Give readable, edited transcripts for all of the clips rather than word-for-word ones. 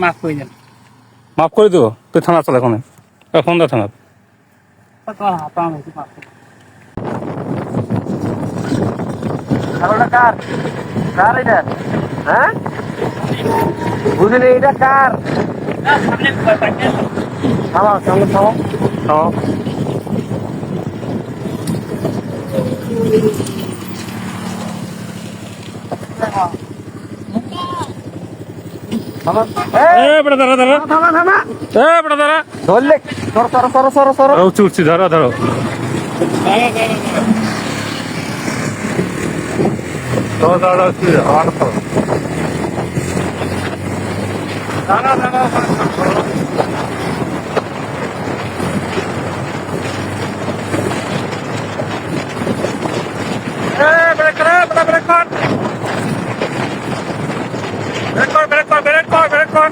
মাফ করে দেন। মাফ করে দেবো? তুই থানা চল এখন, ফোন দে থানা। তোমার হাত আমি মাফ করে কারোটা কার কার এটা? হ্যাঁ বুঝলি এটা কার? সামনে পাইছে থামাও সামনে থামাও থামাও। বেটা দাঁড়া দাঁড়া, থামা থামা বেটা দাঁড়া, ধরলে সরো সরো সরো সরো সরো। উঠছি উঠছি, ধরো ধরো। ধরো ধরো আমার ধরো। দাঁড়া দাঁড়া, ব্রেক কর, ব্রেক কর, ব্রেক কর, ব্রেক কর, ব্রেক কর, ব্রেক কর।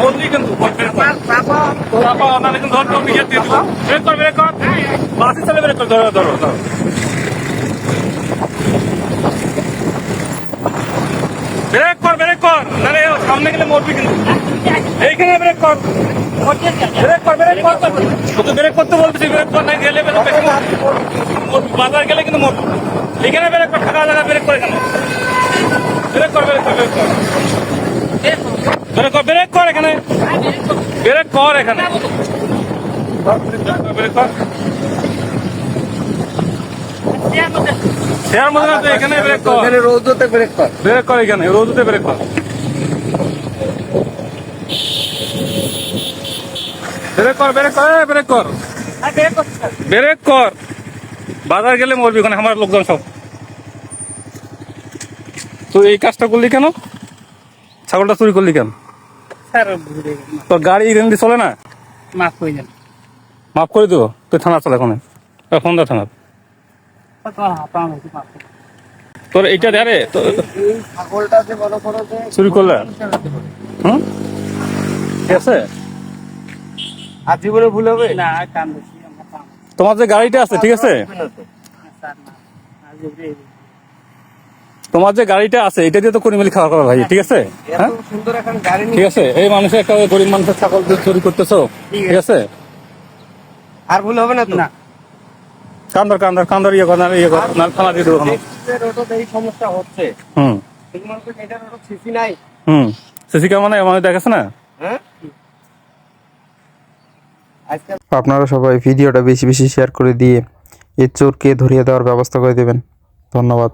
বললি কিন্তু বাবা নাহলে কিন্তু ধরতো নিজে দিয়ে দিবো। ব্রেক কর, ব্রেক কর, বাসে চলে ব্রেক কর, ধরো ধরো ধরো। ব্রেক কর, ব্রেক কর, নাহলে সামনে গেলে মরবি কিন্তু। এইখানে ব্রেক কর, ব্রেক কর, ব্রেক কর। তোকে ব্রেক করতে বলতেছি, ব্রেক কর, না গেলে বাজার গেলে কিন্তু মরবি। এখানে ব্রেক কর, ফাঁকা জায়গা ব্রেক করে কেন? ব্রেক কর, ব্রেক কর, ব্রেক কর, ব্রেক কর, ব্রেক কর, এখানে ব্রেক কর, এখানে ব্রেক কর। শেয়ার মধ্যে না, এখানে ব্রেক কর, এখানে রোদতে ব্রেক কর, ব্রেক কর, এখানে রোদতে ব্রেক কর, ব্রেক কর, ব্রেক কর, ব্রেক কর, ব্রেক কর। বাজার গেলে মরবি ওখানে আমার লোকজন সব। তুই এই কাজটা করলি কেন? ছাগলটা চুরি করলি কেন? স্যার তোর গাড়ি এখানে চলে না? মাফ করে দেন। মাফ করে দেবো? তুই থানা চল এখন, ফোন দে থানা। তোমার হাত আমি মাফ করে তোর এইটা দে রে, এই ছাগলটা যে বড় বড় যে চুরি করলে। হুম, ঠিক আছে। আর জীবনে ভুল হবে না কাম বেশি আমরা কাম তোমার যে গাড়িটা আছে, ঠিক আছে, স্যার না আজ তোমার যে গাড়িটা আছে এটা দিয়ে তো করে মিলি খাওয়া করা ভাই, ঠিক আছে। এত হ্যাঁ সুন্দর এখন গাড়ি ঠিক আছে, এই মানুষের একটা গরিব মানুষের ছাগল দিয়ে চুরি করতেছো, ঠিক আছে। আর ভুল হবে না তো? না কান্দার কান্দার কান্দার ইয়ে কর, ইয়ে কর, না থানা দিয়ে দেবো। রোডে এই সমস্যা হচ্ছে, হুম এগুলো তো এটার রোড সিসি নাই। হুম, সিসি ক্যামেরা মানে দেখাচ্ছে না। হ্যাঁ আজকাল আপনারা সবাই ভিডিওটা বেশি বেশি শেয়ার করে দিয়ে এই চোরকে ধরিয়ে দেওয়ার ব্যবস্থা করে দেবেন। ধন্যবাদ।